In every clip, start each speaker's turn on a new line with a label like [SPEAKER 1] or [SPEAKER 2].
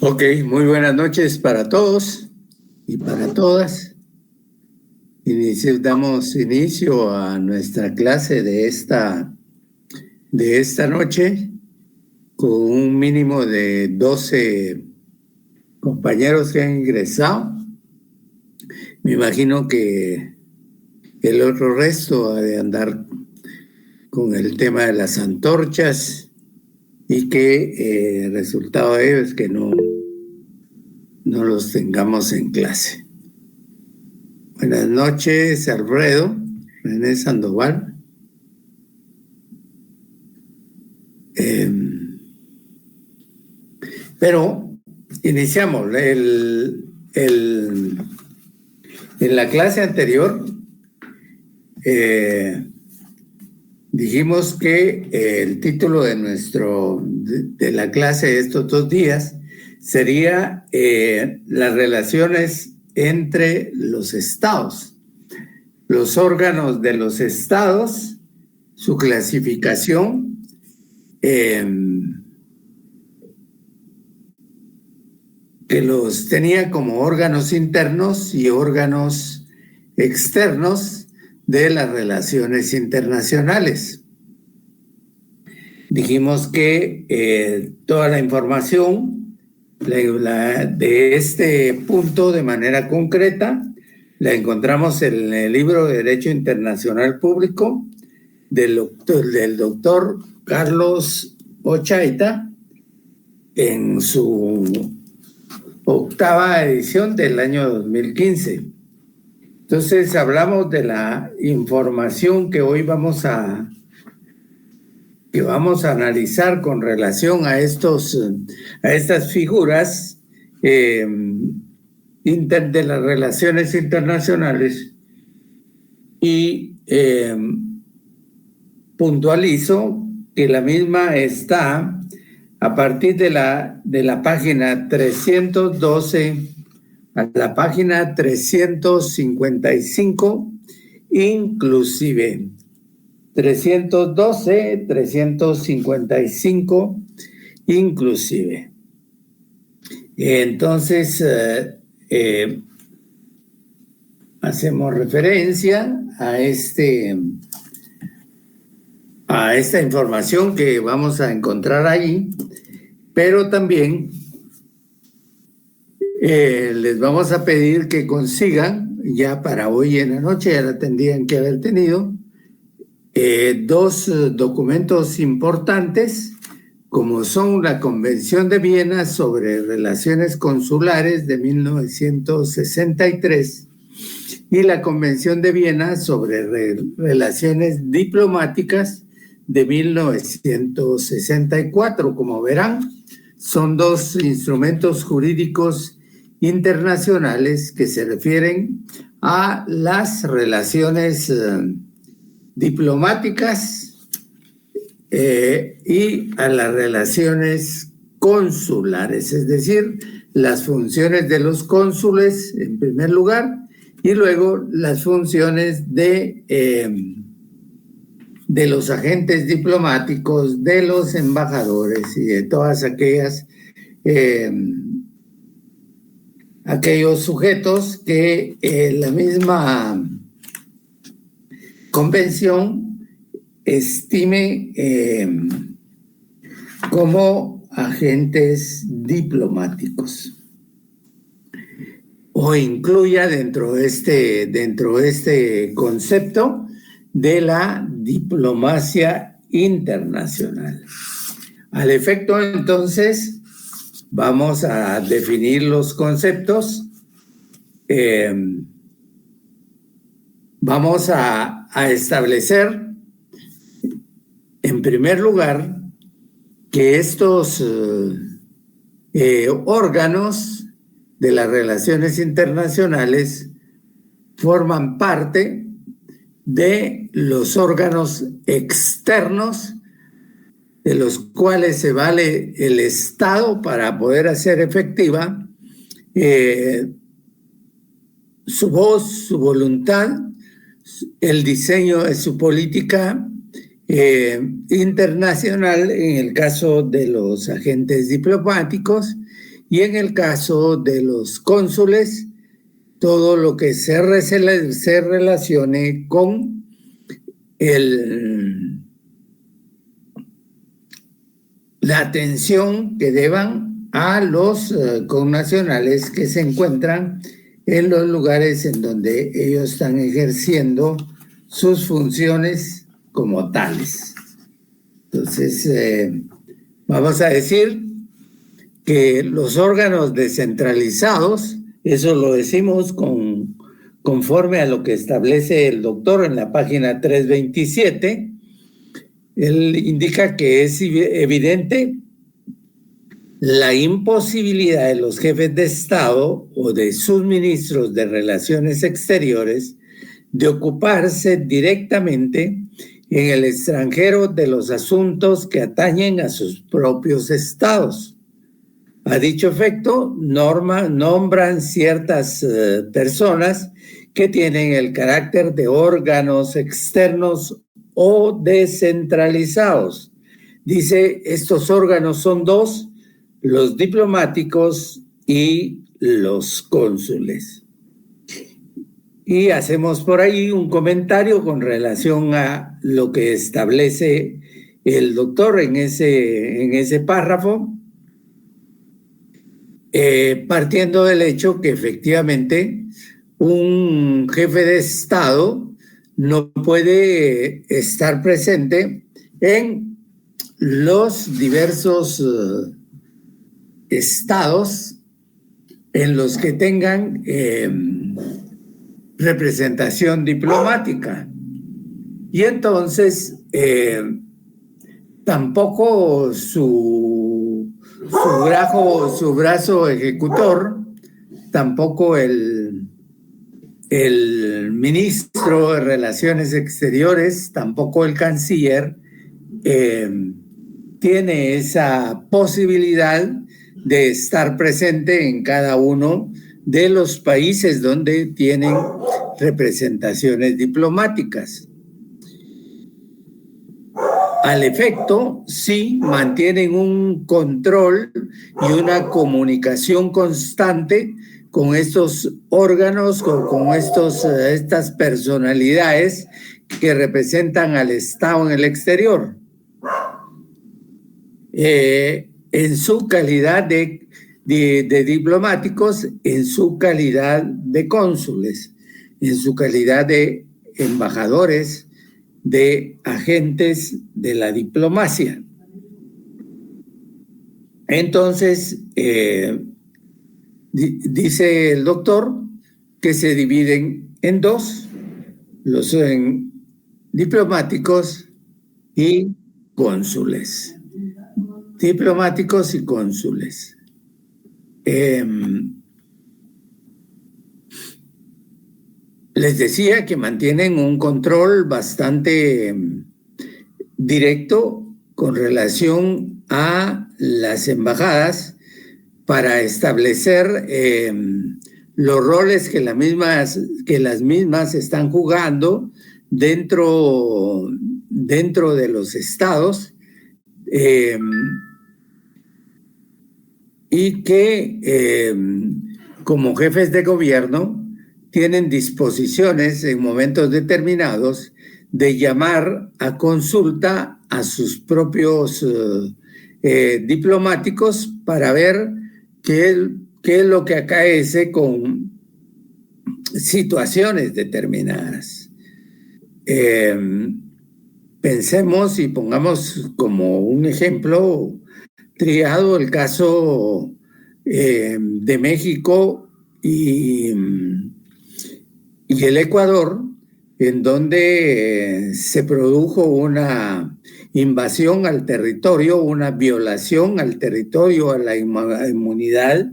[SPEAKER 1] Ok, muy buenas noches para todos y para todas. Damos inicio a nuestra clase de esta noche con un mínimo de 12 compañeros que han ingresado. Me imagino que el otro resto ha de andar con el tema de las antorchas y que el resultado de ello es que no los tengamos en clase. Buenas noches, Alfredo, René Sandoval. Pero iniciamos. En la clase anterior dijimos que el título de la clase de estos 2 días sería las relaciones entre los estados, los órganos de los estados, su clasificación, que los tenía como órganos internos y órganos externos de las relaciones internacionales. Dijimos que toda la información de este punto de manera concreta la encontramos en el libro de Derecho Internacional Público del doctor Carlos Ochaita en su 8ª edición del año 2015. Entonces hablamos de la información que hoy vamos a analizar con relación a estas figuras de las relaciones internacionales y puntualizo que la misma está a partir de la página 312 a la página 355 inclusive. 312, 355 inclusive. Entonces, hacemos referencia a esta información que vamos a encontrar ahí, pero también les vamos a pedir que consigan, ya para hoy en la noche, ya la tendrían que haber tenido, 2 documentos importantes, como son la Convención de Viena sobre Relaciones Consulares de 1963 y la Convención de Viena sobre Relaciones Diplomáticas de 1964. Como verán, son 2 instrumentos jurídicos internacionales que se refieren a las relaciones diplomáticas y a las relaciones consulares, es decir, las funciones de los cónsules en primer lugar y luego las funciones de los agentes diplomáticos, de los embajadores y de todas aquellos sujetos que la misma convención estime como agentes diplomáticos o incluya dentro de este concepto de la diplomacia internacional. Al efecto, entonces, vamos a definir los conceptos. Vamos a establecer, en primer lugar, que estos órganos de las relaciones internacionales forman parte de los órganos externos de los cuales se vale el Estado para poder hacer efectiva su voz, su voluntad, el diseño de su política internacional en el caso de los agentes diplomáticos y en el caso de los cónsules, todo lo que se relacione con la atención que deban a los connacionales que se encuentran en los lugares en donde ellos están ejerciendo sus funciones como tales. Entonces, vamos a decir que los órganos descentralizados, eso lo decimos conforme a lo que establece el doctor en la página 327, él indica que es evidente la imposibilidad de los jefes de Estado o de sus ministros de Relaciones Exteriores de ocuparse directamente en el extranjero de los asuntos que atañen a sus propios estados. A dicho efecto, nombran ciertas personas que tienen el carácter de órganos externos o descentralizados. Dice, estos órganos son dos: los diplomáticos y los cónsules. Y hacemos por ahí un comentario con relación a lo que establece el doctor en ese párrafo, partiendo del hecho que efectivamente un jefe de Estado no puede estar presente en los diversos estados en los que tengan representación diplomática. Y entonces tampoco su brazo ejecutor, tampoco el ministro de Relaciones Exteriores, tampoco el canciller, tiene esa posibilidad de estar presente en cada uno de los países donde tienen representaciones diplomáticas. Al efecto, sí mantienen un control y una comunicación constante con estos órganos, con estas personalidades que representan al Estado en el exterior. En su calidad de diplomáticos, en su calidad de cónsules, en su calidad de embajadores, de agentes de la diplomacia. Entonces, dice el doctor que se dividen en dos: los diplomáticos y cónsules. Diplomáticos y cónsules. Les decía que mantienen un control bastante directo con relación a las embajadas para establecer los roles que las mismas están jugando dentro de los estados, y que como jefes de gobierno tienen disposiciones en momentos determinados de llamar a consulta a sus propios diplomáticos para ver qué es lo que acaece con situaciones determinadas. Pensemos y pongamos como un ejemplo triado el caso de México y el Ecuador, en donde se produjo una invasión al territorio, una violación al territorio, a la inmunidad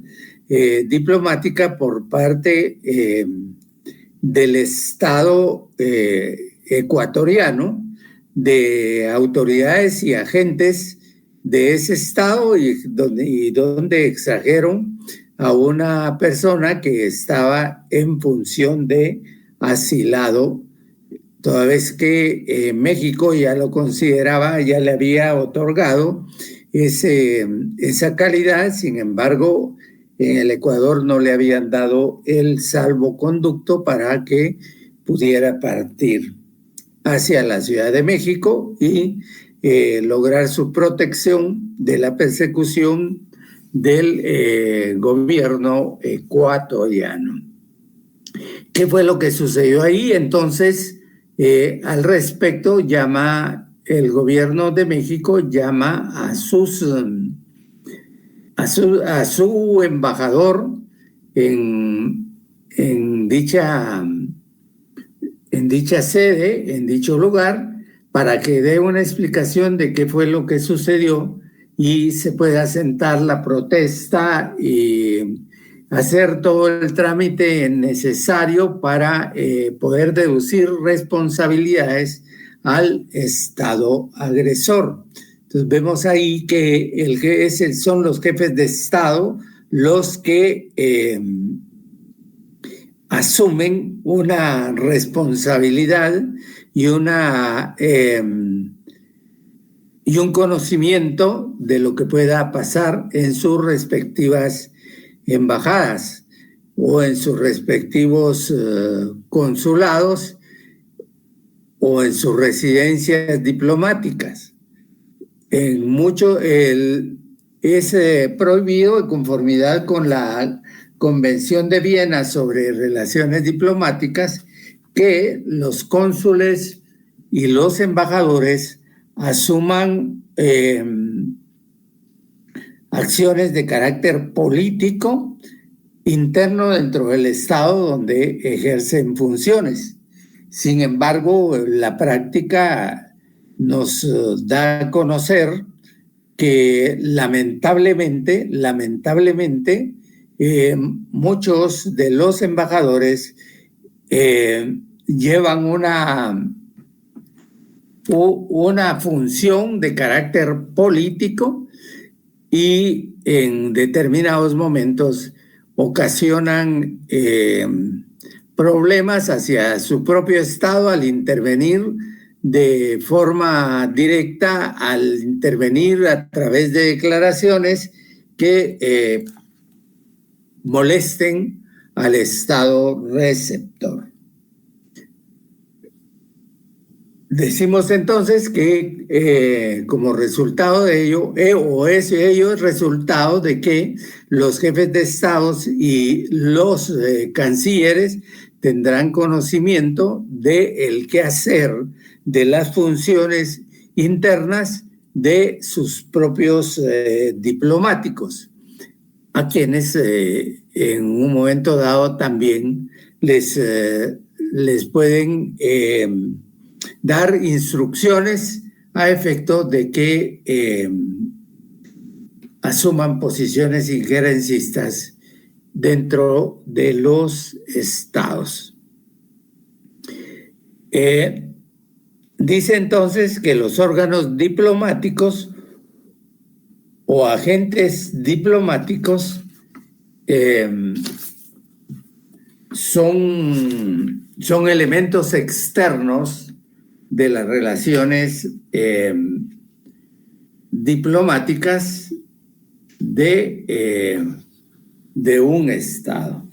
[SPEAKER 1] diplomática por parte del Estado ecuatoriano, de autoridades y agentes de ese estado, y donde extrajeron a una persona que estaba en función de asilado, toda vez que México ya lo consideraba, ya le había otorgado esa calidad. Sin embargo, en el Ecuador no le habían dado el salvoconducto para que pudiera partir hacia la Ciudad de México y lograr su protección de la persecución del gobierno ecuatoriano. ¿Qué fue lo que sucedió ahí? Entonces, al respecto, el gobierno de México llama a su embajador en dicha sede, en dicho lugar, para que dé una explicación de qué fue lo que sucedió y se pueda sentar la protesta y hacer todo el trámite necesario para poder deducir responsabilidades al Estado agresor. Entonces vemos ahí que son los jefes de Estado los que asumen una responsabilidad y un conocimiento de lo que pueda pasar en sus respectivas embajadas o en sus respectivos consulados o en sus residencias diplomáticas. En mucho es prohibido, de conformidad con la Convención de Viena sobre Relaciones Diplomáticas, que los cónsules y los embajadores asuman acciones de carácter político interno dentro del Estado donde ejercen funciones. Sin embargo, la práctica nos da a conocer que lamentablemente, muchos de los embajadores llevan una función de carácter político y en determinados momentos ocasionan problemas hacia su propio Estado al intervenir de forma directa, al intervenir a través de declaraciones que molesten al Estado receptor. Decimos entonces que como resultado de ello, ello es resultado de que los jefes de Estados y los cancilleres tendrán conocimiento del quehacer, de las funciones internas de sus propios diplomáticos, a quienes en un momento dado también les pueden dar instrucciones a efecto de que asuman posiciones injerencistas dentro de los estados. Dice entonces que los órganos diplomáticos o agentes diplomáticos son elementos externos de las relaciones diplomáticas de un Estado.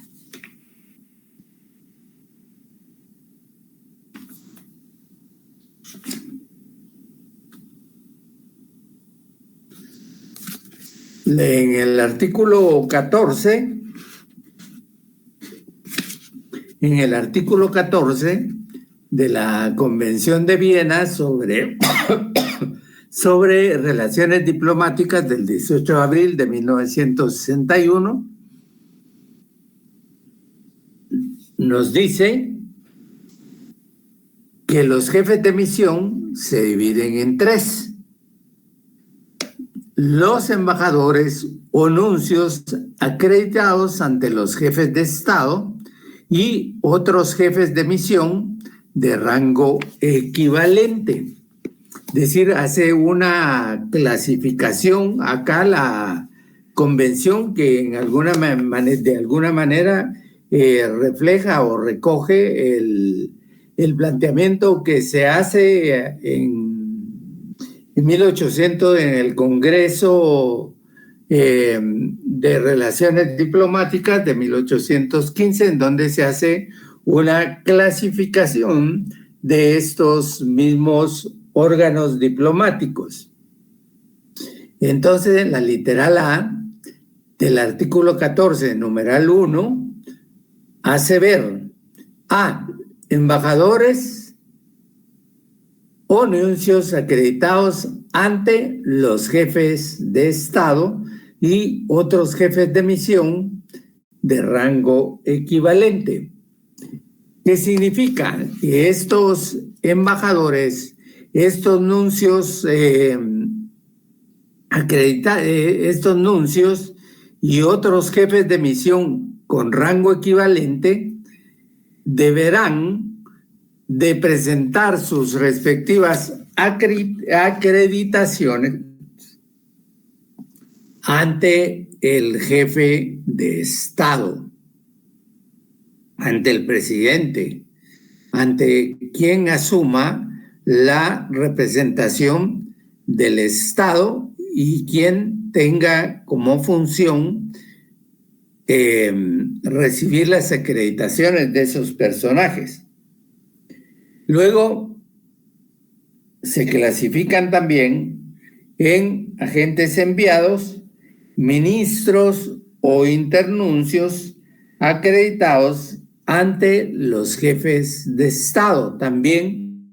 [SPEAKER 1] En el artículo 14, de la Convención de Viena sobre relaciones diplomáticas del 18 de abril de 1961, nos dice que los jefes de misión se dividen en tres: los embajadores o nuncios acreditados ante los jefes de Estado y otros jefes de misión de rango equivalente. Es decir, hace una clasificación acá la convención que de alguna manera refleja o recoge el planteamiento que se hace en 1800 en el Congreso de Relaciones Diplomáticas de 1815, en donde se hace una clasificación de estos mismos órganos diplomáticos. Entonces, en la literal A del artículo 14, numeral 1, hace ver a embajadores o nuncios acreditados ante los jefes de Estado y otros jefes de misión de rango equivalente. ¿Qué significa? Que estos embajadores, estos nuncios estos nuncios y otros jefes de misión con rango equivalente deberán de presentar sus respectivas acreditaciones ante el jefe de Estado, ante el presidente, ante quien asuma la representación del Estado y quien tenga como función recibir las acreditaciones de esos personajes. Luego se clasifican también en agentes enviados, ministros o internuncios acreditados ante los jefes de Estado. También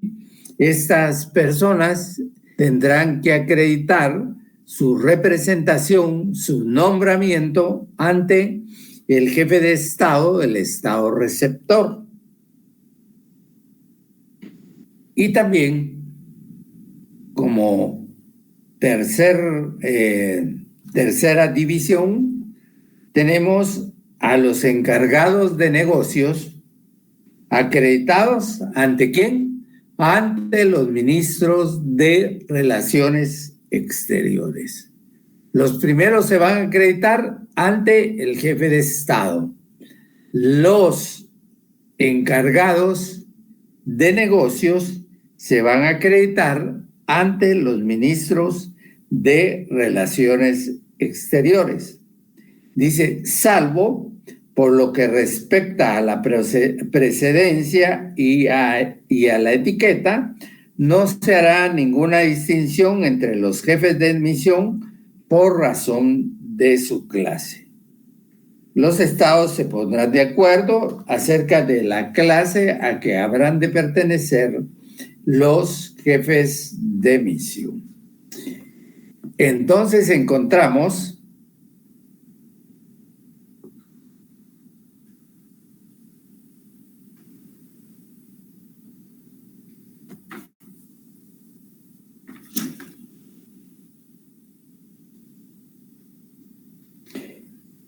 [SPEAKER 1] estas personas tendrán que acreditar su representación, su nombramiento ante el jefe de Estado, el Estado receptor. Y también, como tercera división, tenemos a los encargados de negocios acreditados ¿ante quién? Ante los ministros de Relaciones Exteriores. Los primeros se van a acreditar ante el jefe de Estado. Los encargados de negocios se van a acreditar ante los ministros de Relaciones Exteriores. Dice, salvo por lo que respecta a la precedencia y a la etiqueta, no se hará ninguna distinción entre los jefes de misión por razón de su clase. Los estados se pondrán de acuerdo acerca de la clase a que habrán de pertenecer los jefes de misión. Entonces encontramos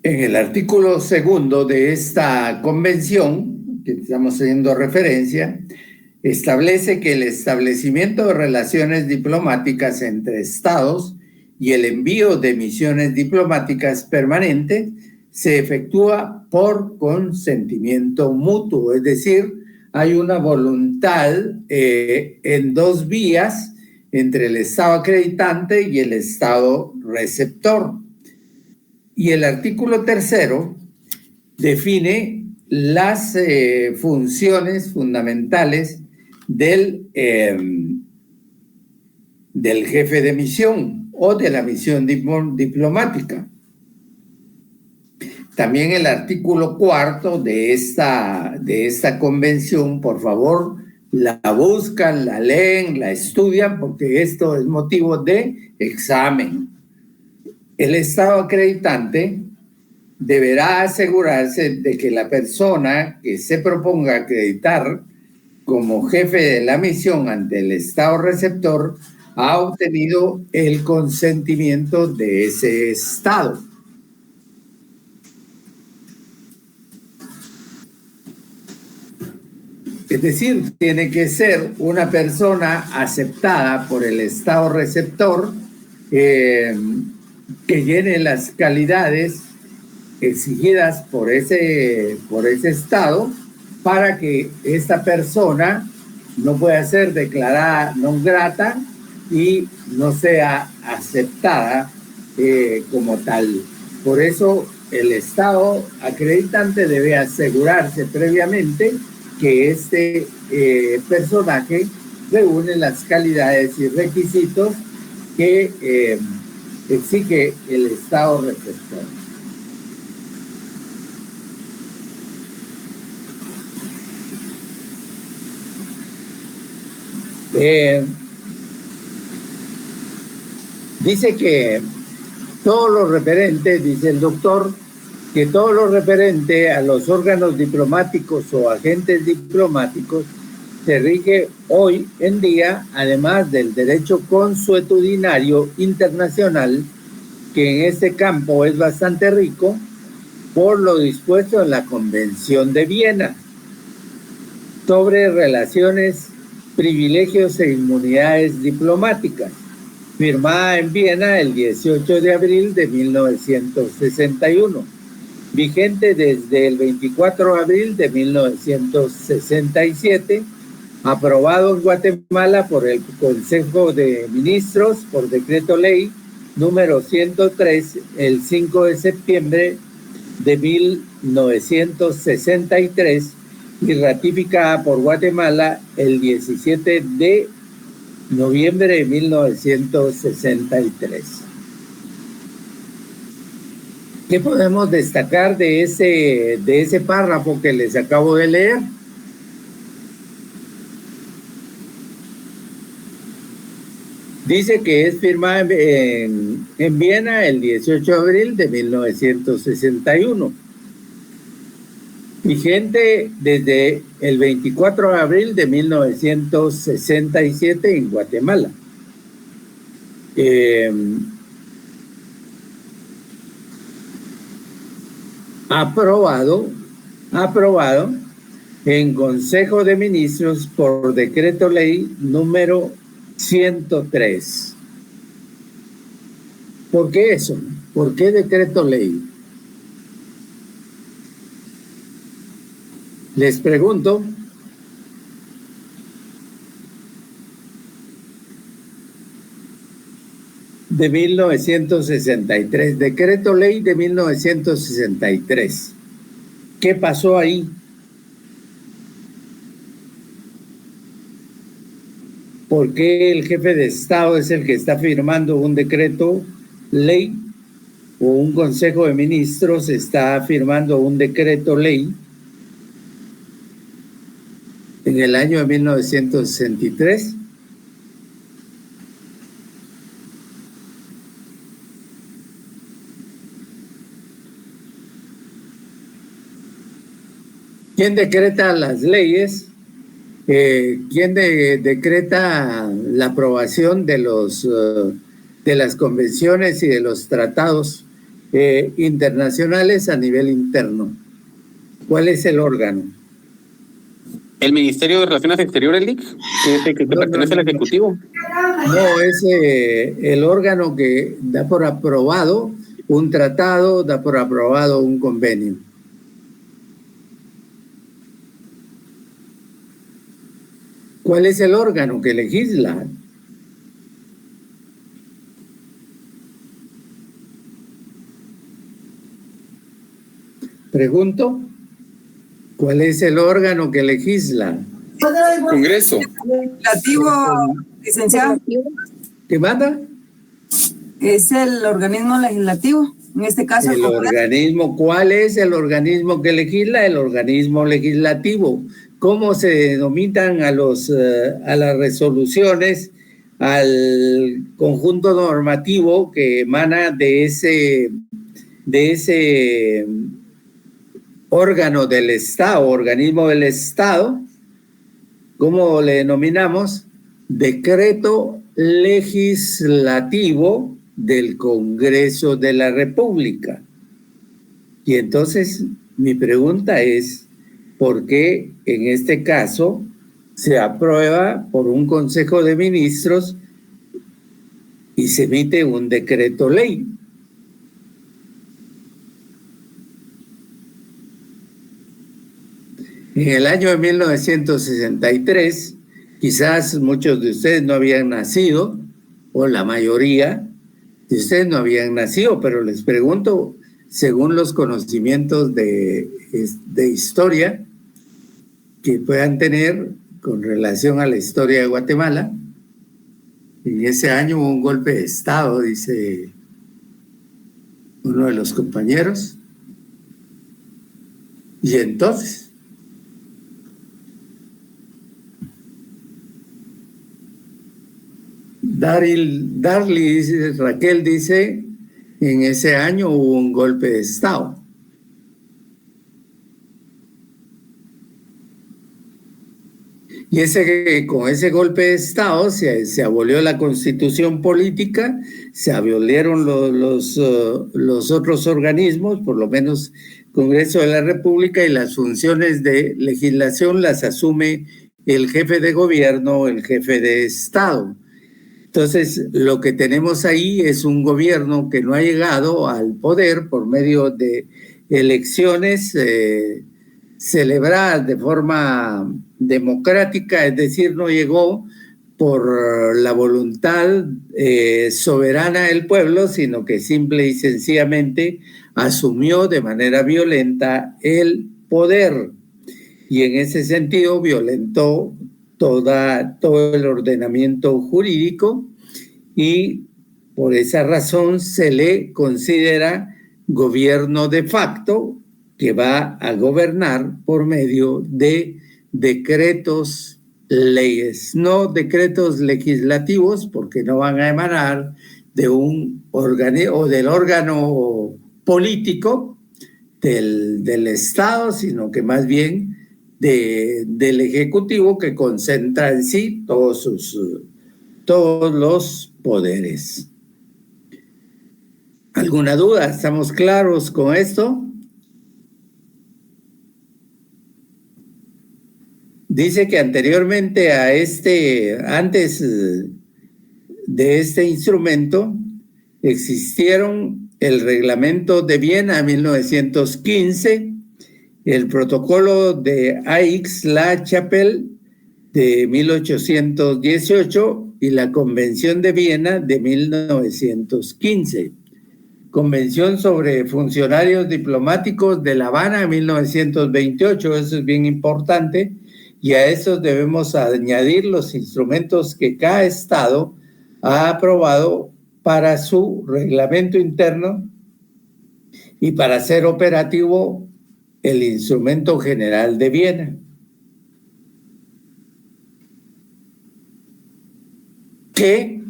[SPEAKER 1] en el artículo 2 de esta convención, que estamos haciendo referencia, establece que el establecimiento de relaciones diplomáticas entre estados y el envío de misiones diplomáticas permanentes se efectúa por consentimiento mutuo, es decir, hay una voluntad en dos vías entre el estado acreditante y el estado receptor. Y el artículo 3 define las funciones fundamentales del jefe de misión o de la misión diplomática. También el artículo 4 de esta convención, por favor, la buscan, la leen, la estudian, porque esto es motivo de examen. El estado acreditante deberá asegurarse de que la persona que se proponga acreditar como jefe de la misión ante el estado receptor ha obtenido el consentimiento de ese estado. Es decir, tiene que ser una persona aceptada por el estado receptor que llene las calidades exigidas por ese estado para que esta persona no pueda ser declarada non grata y no sea aceptada como tal. Por eso el Estado acreditante debe asegurarse previamente que este personaje reúne las calidades y requisitos que exige el Estado receptor. Dice que todo lo referente, dice el doctor, que todo lo referente a los órganos diplomáticos o agentes diplomáticos se rige hoy en día, además del derecho consuetudinario internacional, que en este campo es bastante rico, por lo dispuesto en la Convención de Viena sobre relaciones, privilegios e inmunidades diplomáticas, firmada en Viena el 18 de abril de 1961, vigente desde el 24 de abril de 1967, aprobado en Guatemala por el Consejo de Ministros por decreto ley número 103 el 5 de septiembre de 1963 y ratificada por Guatemala el 17 de noviembre de 1963. ¿Qué podemos destacar de ese párrafo que les acabo de leer? Dice que es firmada en Viena el 18 de abril de 1961. Vigente desde el 24 de abril de 1967 en Guatemala. Aprobado en Consejo de Ministros por decreto ley número 103. ¿Por qué eso? ¿Por qué decreto ley? Les pregunto. De 1963, decreto ley de 1963. ¿Qué pasó ahí? ¿Por qué el jefe de Estado es el que está firmando un decreto ley o un consejo de ministros está firmando un decreto ley en el año de 1963? ¿Quién decreta las leyes? ¿Quién decreta la aprobación de las convenciones y de los tratados internacionales a nivel interno? ¿Cuál es el órgano?
[SPEAKER 2] ¿El Ministerio de Relaciones Exteriores, LIC? ¿Que pertenece al Ejecutivo?
[SPEAKER 1] No, es el órgano que da por aprobado un tratado, da por aprobado un convenio. ¿Cuál es el órgano que legisla? Pregunto, ¿cuál es el órgano que legisla?
[SPEAKER 2] Congreso.
[SPEAKER 3] Legislativo, licenciado.
[SPEAKER 1] ¿Qué manda?
[SPEAKER 3] Es el organismo legislativo, en este caso.
[SPEAKER 1] El organismo, ¿cuál es el organismo que legisla? El organismo legislativo. ¿Cómo se denominan a las resoluciones, al conjunto normativo que emana de ese órgano del Estado, organismo del Estado? ¿Cómo le denominamos? Decreto legislativo del Congreso de la República. Y entonces mi pregunta es, ¿por qué en este caso se aprueba por un Consejo de Ministros y se emite un decreto ley? En el año de 1963, quizás muchos de ustedes no habían nacido, o la mayoría, Y ustedes no habían nacido, pero les pregunto, según los conocimientos de historia que puedan tener con relación a la historia de Guatemala, en ese año hubo un golpe de Estado, dice uno de los compañeros. Y entonces, Raquel dice, en ese año hubo un golpe de Estado. Y con ese golpe de Estado se abolió la constitución política, se abolieron los otros organismos, por lo menos Congreso de la República, y las funciones de legislación las asume el jefe de gobierno, el jefe de Estado. Entonces, lo que tenemos ahí es un gobierno que no ha llegado al poder por medio de elecciones celebradas de forma democrática, es decir, no llegó por la voluntad soberana del pueblo, sino que simple y sencillamente asumió de manera violenta el poder. Y en ese sentido violentó todo el ordenamiento jurídico y por esa razón se le considera gobierno de facto que va a gobernar por medio de decretos, leyes, no decretos legislativos, porque no van a emanar de un órgano o del órgano político del Estado, sino que más bien del Ejecutivo, que concentra en sí todos los poderes. ¿Alguna duda? ¿Estamos claros con esto? Dice que anteriormente antes de este instrumento, existieron el Reglamento de Viena 1915, el Protocolo de Aix-la-Chapelle de 1818 y la Convención de Viena de 1915. Convención sobre funcionarios diplomáticos de La Habana de 1928, eso es bien importante, y a eso debemos añadir los instrumentos que cada estado ha aprobado para su reglamento interno y para ser operativo el Instrumento General de Viena. ¿Qué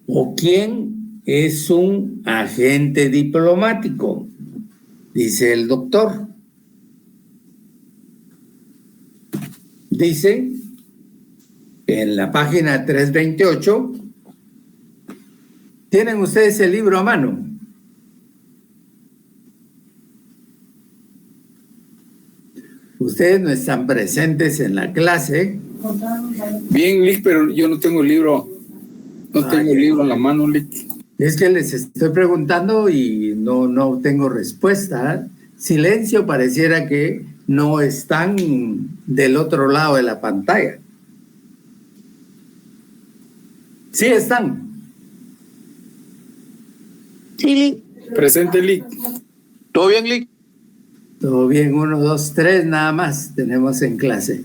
[SPEAKER 1] o quién es un agente diplomático? Dice el doctor. Dice en la página 328, ¿tienen ustedes el libro a mano? Ustedes no están presentes en la clase.
[SPEAKER 4] Bien, Lick, pero yo no tengo el libro. No tengo el libro a la mano, Lick.
[SPEAKER 1] Es que les estoy preguntando y no tengo respuesta. Silencio, pareciera que no están del otro lado de la pantalla. Sí están.
[SPEAKER 5] Sí, Lick.
[SPEAKER 4] Presente, Lick.
[SPEAKER 2] ¿Todo bien, Lick?
[SPEAKER 1] Todo bien, 1, 2, 3 nada más tenemos en clase.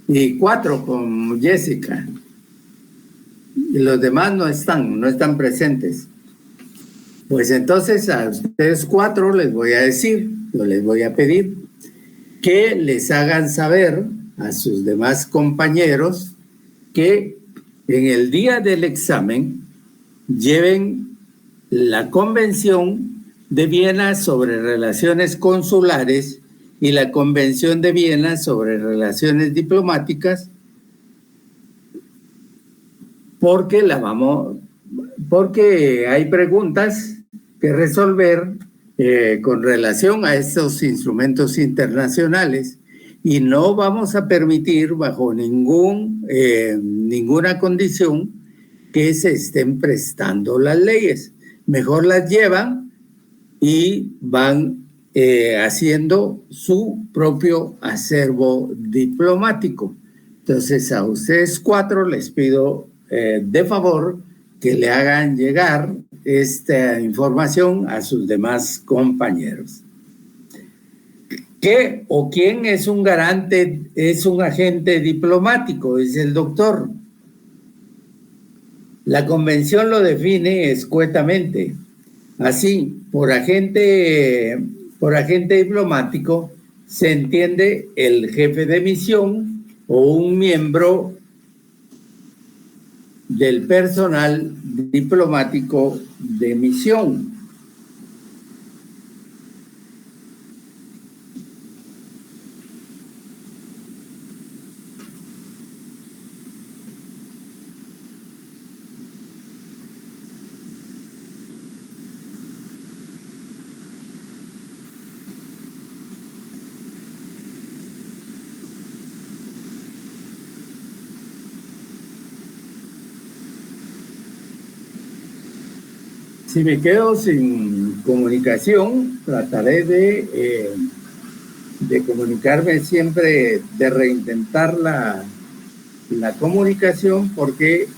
[SPEAKER 1] Y 4 con Jessica. Y los demás no están presentes. Pues entonces a ustedes 4 les voy a decir, o les voy a pedir que les hagan saber a sus demás compañeros que en el día del examen lleven la Convención de Viena sobre Relaciones Consulares y la Convención de Viena sobre Relaciones Diplomáticas, porque hay preguntas que resolver con relación a estos instrumentos internacionales y no vamos a permitir bajo ninguna condición que se estén prestando las leyes. Mejor las llevan y van haciendo su propio acervo diplomático. Entonces a ustedes 4 les pido de favor que le hagan llegar esta información a sus demás compañeros. ¿Qué o quién es un garante, es un agente diplomático? Dice el doctor. La convención lo define escuetamente. Así, por agente diplomático se entiende el jefe de misión o un miembro del personal diplomático de misión. Si me quedo sin comunicación, trataré de comunicarme siempre, de reintentar la comunicación, porque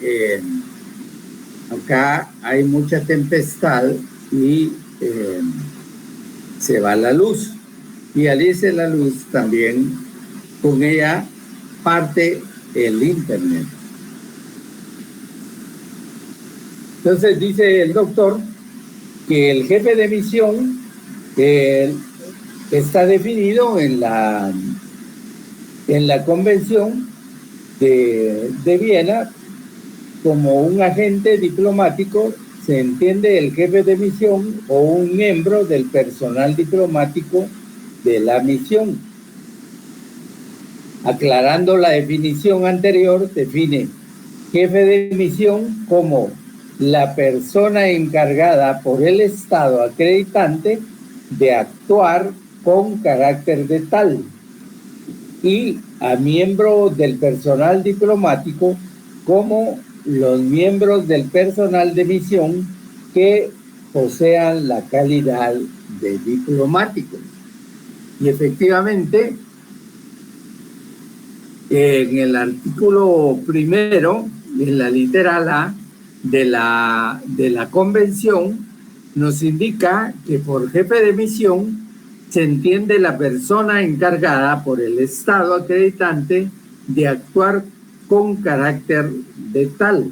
[SPEAKER 1] acá hay mucha tempestad y se va la luz. Y al irse la luz también, con ella parte el internet. Entonces dice el doctor que el jefe de misión está definido en la Convención de Viena como un agente diplomático. Se entiende el jefe de misión o un miembro del personal diplomático de la misión. Aclarando la definición anterior, define jefe de misión como la persona encargada por el Estado acreditante de actuar con carácter de tal, y a miembro del personal diplomático como los miembros del personal de misión que posean la calidad de diplomáticos. Y efectivamente, en el artículo primero, en la literal A de la convención, nos indica que por jefe de misión se entiende la persona encargada por el Estado acreditante de actuar con carácter de tal.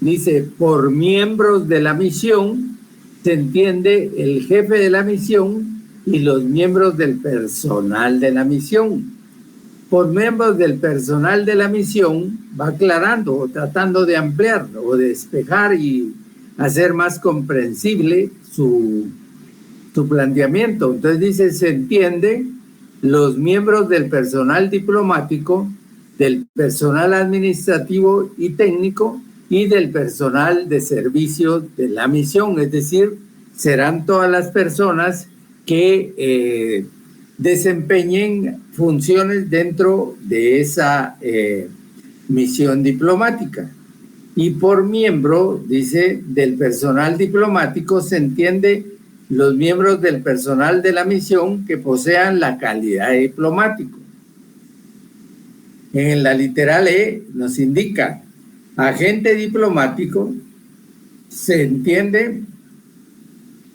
[SPEAKER 1] Dice, por miembros de la misión se entiende el jefe de la misión y los miembros del personal de la misión. Por miembros del personal de la misión va aclarando o tratando de ampliar o de despejar y hacer más comprensible su planteamiento. Entonces dice, se entiende los miembros del personal diplomático, del personal administrativo y técnico y del personal de servicio de la misión. Es decir, serán todas las personas que desempeñen funciones dentro de esa misión diplomática. Y por miembro, dice, del personal diplomático se entiende los miembros del personal de la misión que posean la calidad de diplomático. En la literal E nos indica agente diplomático, se entiende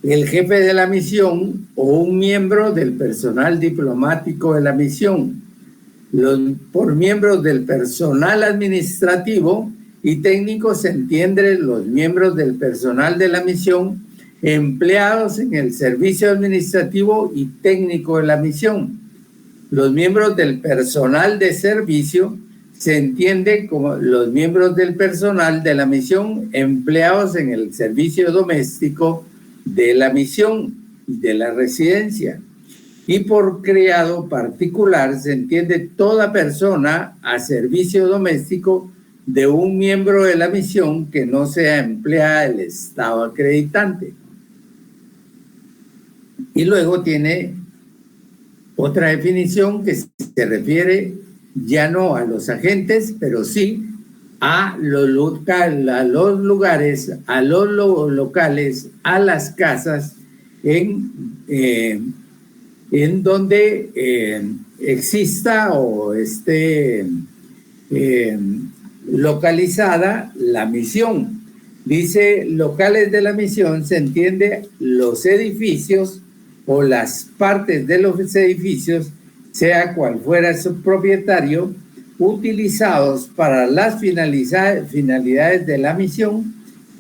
[SPEAKER 1] el jefe de la misión o un miembro del personal diplomático de la misión. Por miembros del personal administrativo y técnico se entiende los miembros del personal de la misión empleados en el servicio administrativo y técnico de la misión. Los miembros del personal de servicio se entiende como los miembros del personal de la misión empleados en el servicio doméstico de la misión y de la residencia. Y por criado particular se entiende toda persona a servicio doméstico de un miembro de la misión que no sea empleada del Estado acreditante. Y luego tiene otra definición que se refiere ya no a los agentes, pero sí a los lugares, a los locales, a las casas en donde exista o esté localizada la misión. Dice, locales de la misión se entiende los edificios o las partes de los edificios, sea cual fuera su propietario, utilizados para las finalidades de la misión,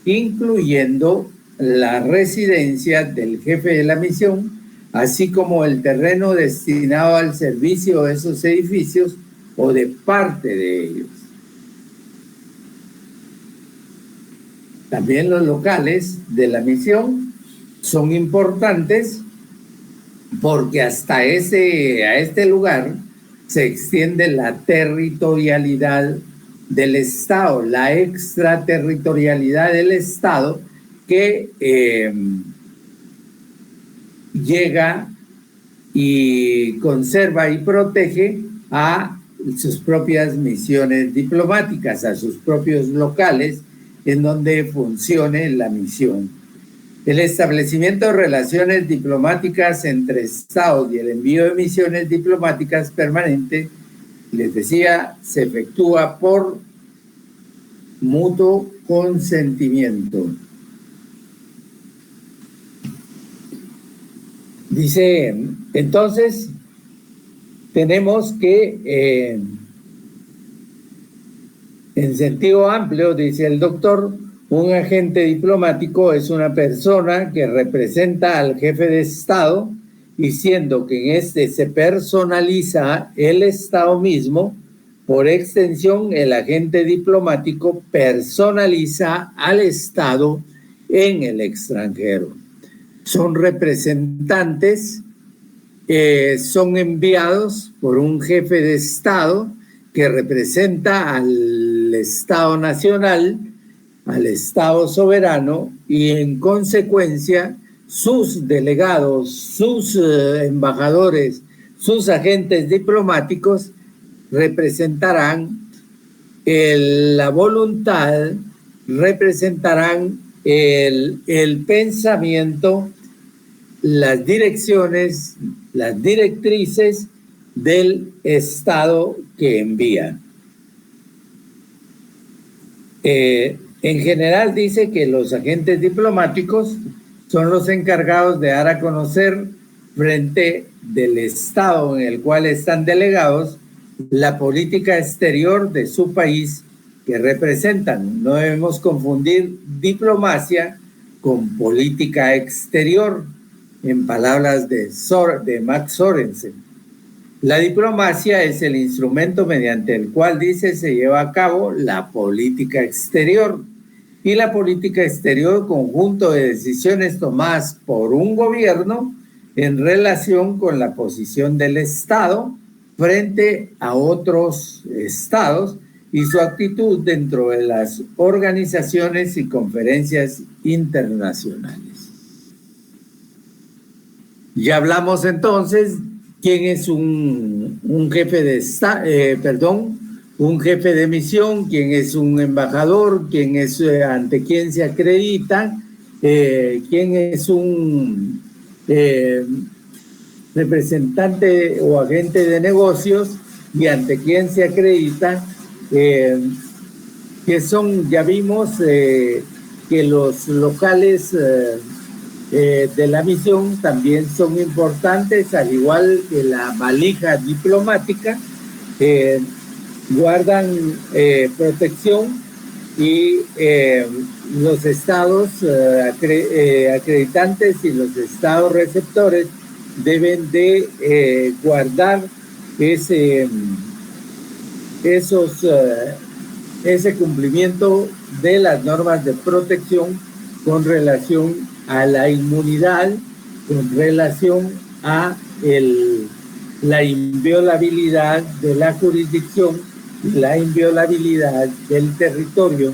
[SPEAKER 1] incluyendo la residencia del jefe de la misión, así como el terreno destinado al servicio de esos edificios o de parte de ellos. También los locales de la misión son importantes porque hasta a este lugar se extiende la territorialidad del Estado, la extraterritorialidad del Estado que llega y conserva y protege a sus propias misiones diplomáticas, a sus propios locales en donde funcione la misión. El establecimiento de relaciones diplomáticas entre Estados y el envío de misiones diplomáticas permanentes, les decía, se efectúa por mutuo consentimiento. Dice, entonces, tenemos que, en sentido amplio, dice el doctor, un agente diplomático es una persona que representa al jefe de Estado y siendo que en este se personaliza el Estado mismo, por extensión el agente diplomático personaliza al Estado en el extranjero. Son representantes, son enviados por un jefe de Estado que representa al Estado nacional, al Estado soberano, y en consecuencia sus delegados, sus embajadores, sus agentes diplomáticos representarán la voluntad, representarán el pensamiento, las direcciones, las directrices del Estado que envía. En general dice que los agentes diplomáticos son los encargados de dar a conocer frente del Estado en el cual están delegados la política exterior de su país que representan. No debemos confundir diplomacia con política exterior, en palabras de Max Sorensen. La diplomacia es el instrumento mediante el cual, dice, se lleva a cabo la política exterior. Y la política exterior, conjunto de decisiones tomadas por un gobierno en relación con la posición del Estado frente a otros estados y su actitud dentro de las organizaciones y conferencias internacionales. Ya hablamos entonces quién es un jefe de un jefe de misión, quién es un embajador, quién es ante quién se acredita, quién es un representante o agente de negocios y ante quién se acredita, que son, ya vimos que los locales de la misión también son importantes, al igual que la valija diplomática, guardan protección y los estados acreditantes y los estados receptores deben de guardar ese cumplimiento de las normas de protección con relación a la inmunidad, con relación a la inviolabilidad de la jurisdicción, la inviolabilidad del territorio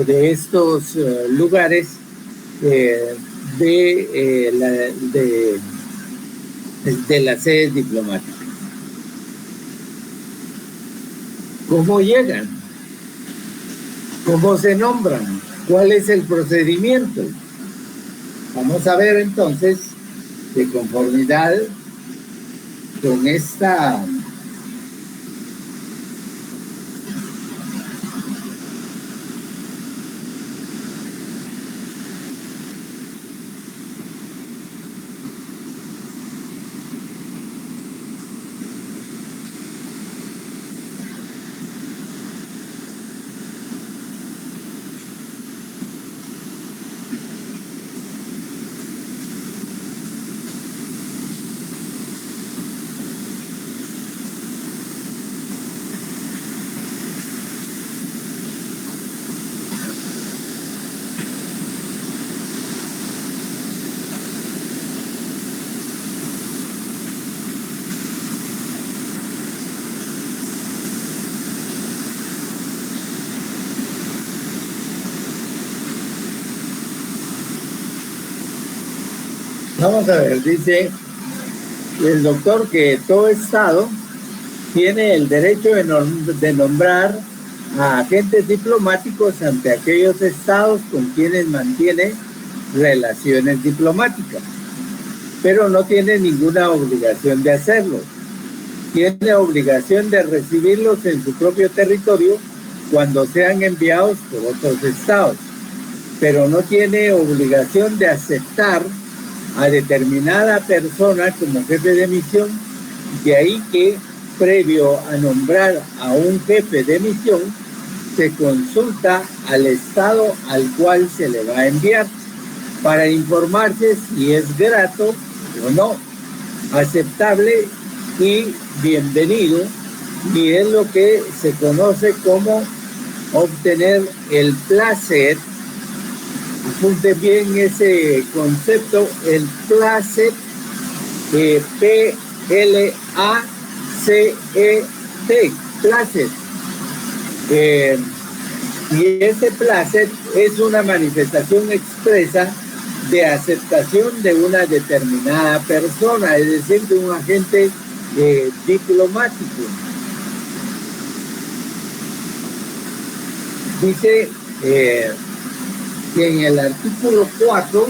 [SPEAKER 1] de estos lugares de las sedes diplomáticas. ¿Cómo llegan? ¿Cómo se nombran? ¿Cuál es el procedimiento? Vamos a ver entonces, de conformidad con esta Vamos a ver, dice el doctor que todo Estado tiene el derecho de nombrar a agentes diplomáticos ante aquellos estados con quienes mantiene relaciones diplomáticas, pero no tiene ninguna obligación de hacerlo. Tiene obligación de recibirlos en su propio territorio cuando sean enviados por otros estados, pero no tiene obligación de aceptar a determinada persona como jefe de misión, de ahí que previo a nombrar a un jefe de misión se consulta al estado al cual se le va a enviar para informarse si es grato o no, aceptable y bienvenido, y es lo que se conoce como obtener el placer. Apunte bien ese concepto, el placer, P-L-A-C-E-T, placer. Y ese placer es una manifestación expresa de aceptación de una determinada persona, es decir, de un agente diplomático. Dice que en el artículo 4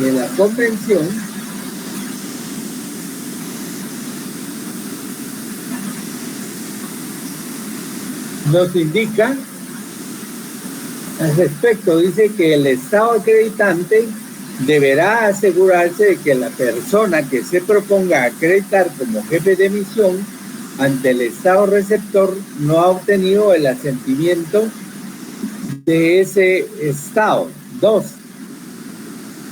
[SPEAKER 1] de la convención nos indica al respecto, dice que el Estado acreditante deberá asegurarse de que la persona que se proponga acreditar como jefe de misión ante el Estado receptor no ha obtenido el asentimiento de ese Estado. 2.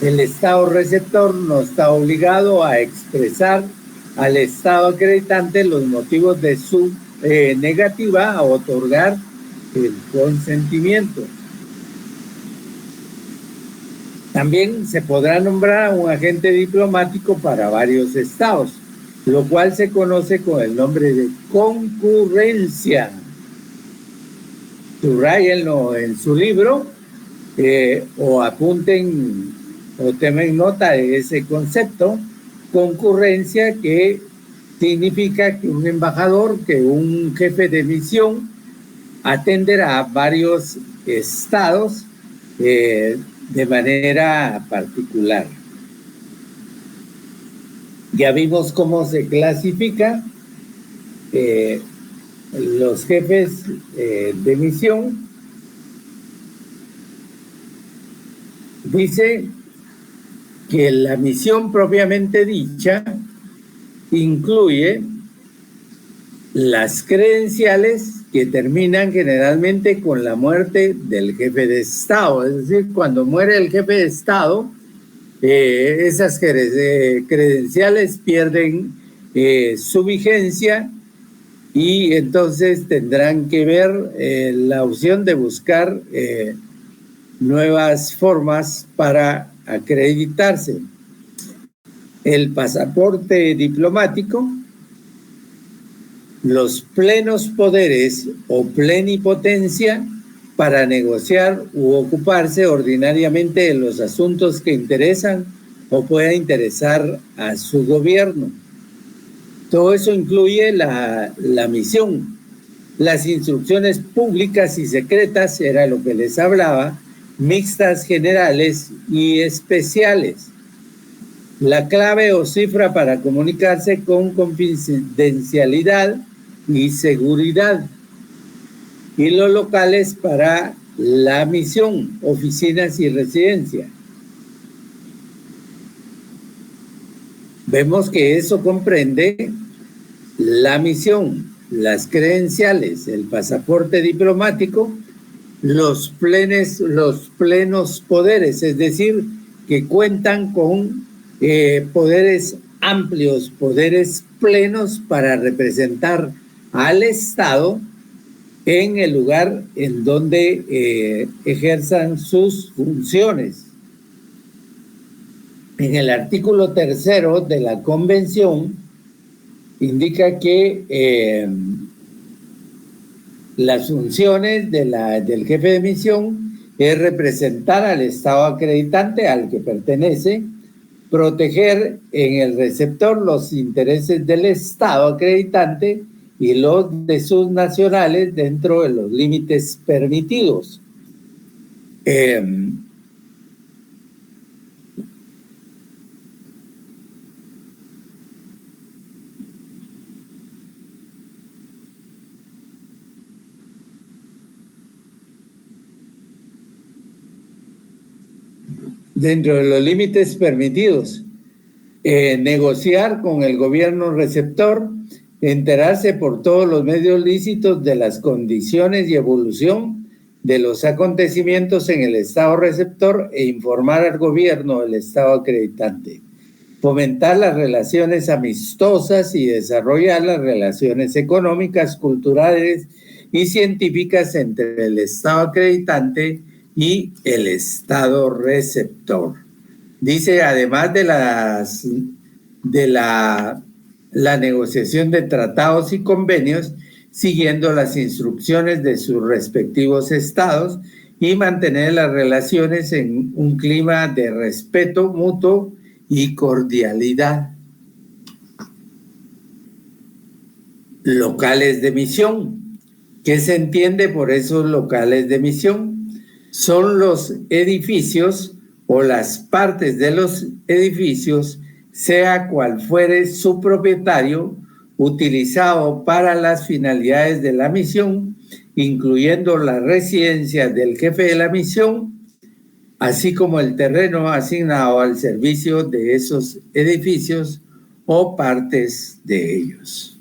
[SPEAKER 1] El Estado receptor no está obligado a expresar al Estado acreditante los motivos de su negativa a otorgar el consentimiento. También se podrá nombrar a un agente diplomático para varios estados, lo cual se conoce con el nombre de concurrencia. Subrayenlo en su libro o apunten o tomen nota de ese concepto, concurrencia, que significa que un embajador, que un jefe de misión atenderá a varios estados de manera particular. Ya vimos cómo se clasifica los jefes de misión. Dice que la misión propiamente dicha incluye las credenciales que terminan generalmente con la muerte del jefe de Estado. Es decir, cuando muere el jefe de Estado, esas credenciales pierden su vigencia y entonces tendrán que ver la opción de buscar nuevas formas para acreditarse. El pasaporte diplomático, los plenos poderes o plenipotencia para negociar u ocuparse ordinariamente de los asuntos que interesan o pueda interesar a su gobierno. Todo eso incluye la misión. Las instrucciones públicas y secretas, era lo que les hablaba, mixtas, generales y especiales. La clave o cifra para comunicarse con confidencialidad y seguridad. Y los locales para la misión, oficinas y residencia. Vemos que eso comprende la misión, las credenciales, el pasaporte diplomático, los plenos poderes, es decir, que cuentan con poderes amplios, poderes plenos para representar al Estado en el lugar en donde ejerzan sus funciones. En el artículo 3 de la Convención indica que las funciones del jefe de misión es representar al Estado acreditante al que pertenece, proteger en el receptor los intereses del Estado acreditante y los de sus nacionales dentro de los límites permitidos. Dentro de los límites permitidos, negociar con el gobierno receptor, enterarse por todos los medios lícitos de las condiciones y evolución de los acontecimientos en el Estado receptor e informar al gobierno del Estado acreditante, fomentar las relaciones amistosas y desarrollar las relaciones económicas, culturales y científicas entre el Estado acreditante y el Estado receptor. Dice, además de la negociación de tratados y convenios, siguiendo las instrucciones de sus respectivos estados y mantener las relaciones en un clima de respeto mutuo y cordialidad. Locales de misión. ¿Qué se entiende por esos locales de misión? Son los edificios o las partes de los edificios, sea cual fuere su propietario, utilizado para las finalidades de la misión, incluyendo la residencia del jefe de la misión, así como el terreno asignado al servicio de esos edificios o partes de ellos.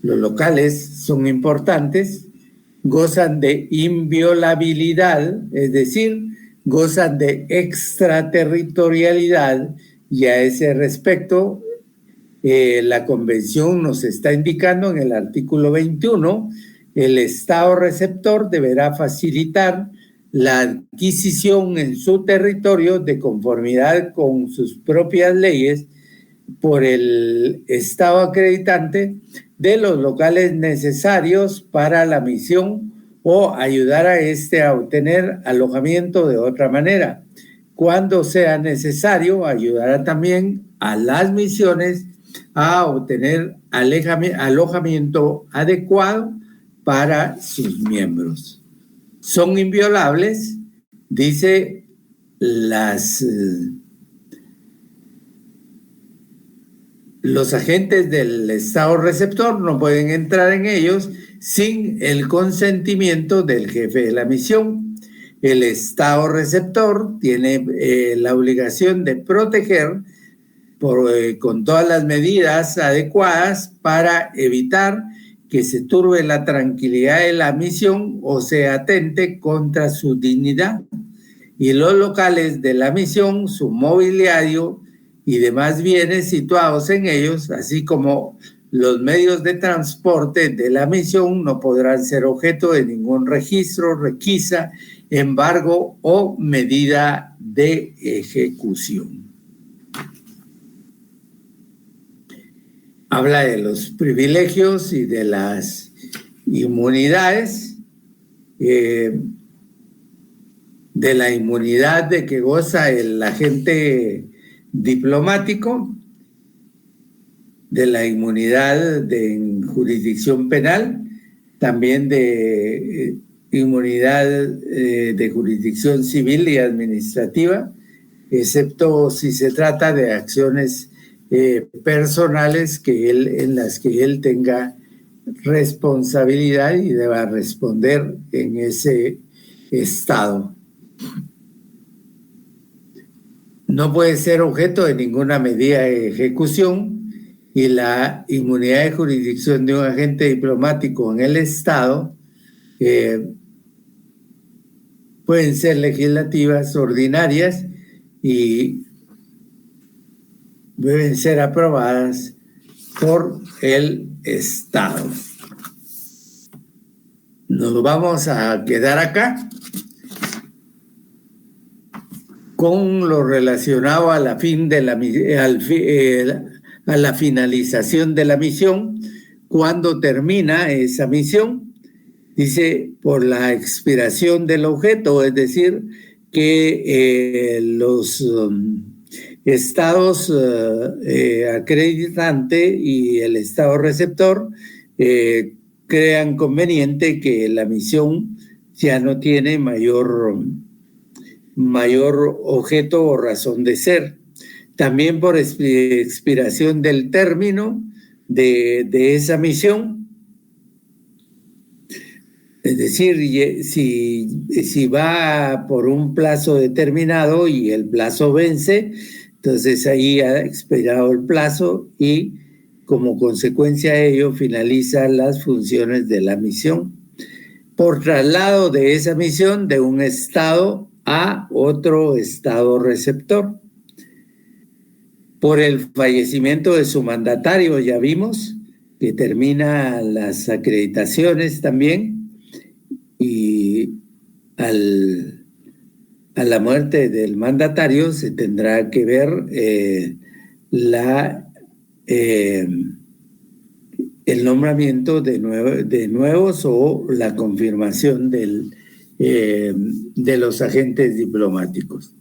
[SPEAKER 1] Los locales son importantes, gozan de inviolabilidad, es decir, gozan de extraterritorialidad, y a ese respecto la Convención nos está indicando en el artículo 21, el Estado receptor deberá facilitar la adquisición en su territorio de conformidad con sus propias leyes por el Estado acreditante de los locales necesarios para la misión o ayudar a éste a obtener alojamiento de otra manera. Cuando sea necesario, ayudará también a las misiones a obtener alojamiento adecuado para sus miembros. Son inviolables, dice, los agentes del Estado receptor no pueden entrar en ellos sin el consentimiento del jefe de la misión. El Estado receptor tiene la obligación de proteger con todas las medidas adecuadas para evitar que se turbe la tranquilidad de la misión o se atente contra su dignidad. Y los locales de la misión, su mobiliario y demás bienes situados en ellos, así como los medios de transporte de la misión, no podrán ser objeto de ningún registro, requisa, embargo o medida de ejecución. Habla de los privilegios y de las inmunidades, de la inmunidad de que goza el agente diplomático, de la inmunidad en jurisdicción penal, también de inmunidad de jurisdicción civil y administrativa, excepto si se trata de acciones personales en las que él tenga responsabilidad y deba responder en ese estado. No puede ser objeto de ninguna medida de ejecución, y la inmunidad de jurisdicción de un agente diplomático en el Estado pueden ser legislativas, ordinarias, y deben ser aprobadas por el Estado. Nos vamos a quedar acá con lo relacionado a la finalización de la misión. Cuando termina esa misión, Dice, por la expiración del objeto, es decir, que los estados acreditante y el estado receptor crean conveniente que la misión ya no tiene mayor objeto o razón de ser. También por expiración del término de esa misión. Es decir, si va por un plazo determinado y el plazo vence, entonces ahí ha expirado el plazo y como consecuencia de ello finalizan las funciones de la misión. Por traslado de esa misión de un estado a otro estado receptor. Por el fallecimiento de su mandatario, ya vimos que termina las acreditaciones también. Y a la muerte del mandatario se tendrá que ver el nombramiento de nuevos o la confirmación de los agentes diplomáticos.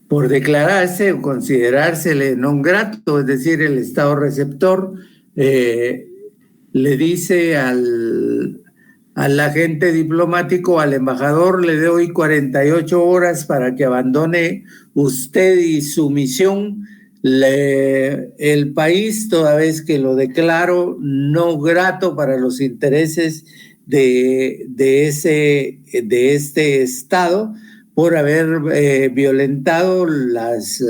[SPEAKER 1] Por declararse o considerársele non grato, es decir, el estado receptor le dice al agente diplomático, al embajador, le doy 48 horas para que abandone usted y su misión el país, toda vez que lo declaro no grato para los intereses de este Estado por haber violentado las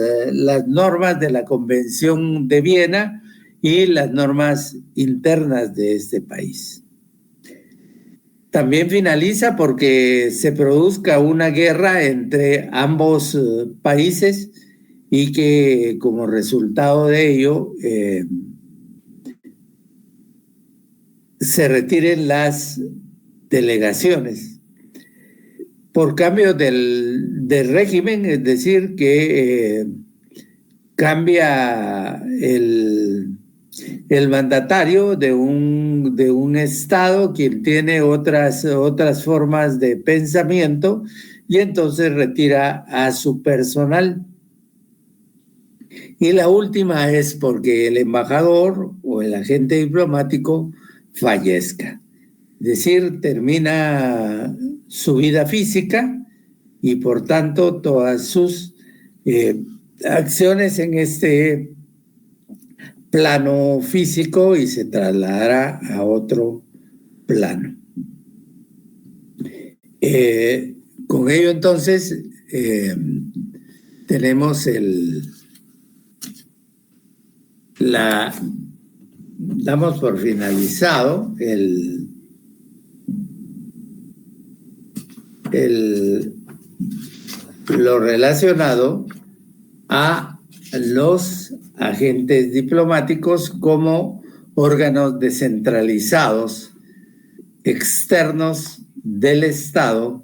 [SPEAKER 1] normas de la Convención de Viena y las normas internas de este país. También finaliza porque se produzca una guerra entre ambos países y que como resultado de ello se retiren las delegaciones. Por cambio del régimen, es decir, que cambia el mandatario de un estado quien tiene otras formas de pensamiento y entonces retira a su personal. Y la última es porque el embajador o el agente diplomático fallezca. Es decir, termina su vida física y por tanto todas sus acciones en este plano físico y se trasladará a otro plano. Con ello entonces tenemos damos por finalizado lo relacionado a los agentes diplomáticos como órganos descentralizados externos del Estado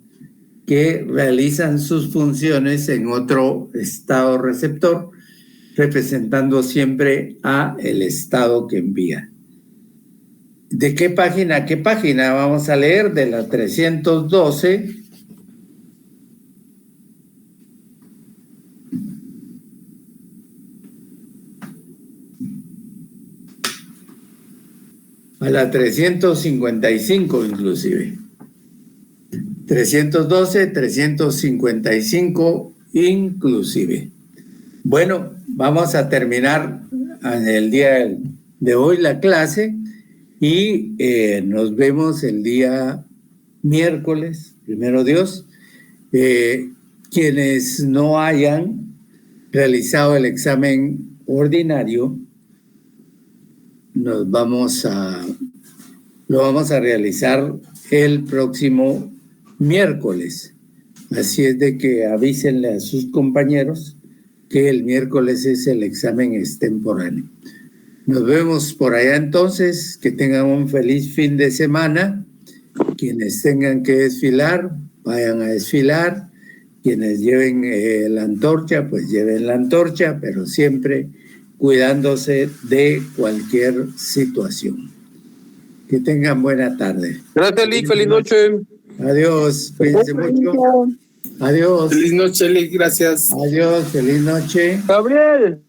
[SPEAKER 1] que realizan sus funciones en otro Estado receptor, representando siempre a el Estado que envía. ¿De qué página a qué página vamos a leer? De la 312 a la 355 inclusive. 312, 355 inclusive. Bueno, vamos a terminar en el día de hoy la clase y nos vemos el día miércoles, primero Dios. Quienes no hayan realizado el examen ordinario, lo vamos a realizar el próximo miércoles. Así es de que avísenle a sus compañeros que el miércoles es el examen extemporáneo. Nos vemos por allá entonces, que tengan un feliz fin de semana. Quienes tengan que desfilar, vayan a desfilar. Quienes lleven la antorcha, pues lleven la antorcha, pero siempre cuidándose de cualquier situación. Que tengan buena tarde.
[SPEAKER 2] Gracias, Lick. Feliz noche.
[SPEAKER 1] Adiós. Cuídense mucho. Adiós.
[SPEAKER 4] Feliz noche, Lick. Gracias.
[SPEAKER 1] Adiós. Feliz noche.
[SPEAKER 2] Gabriel.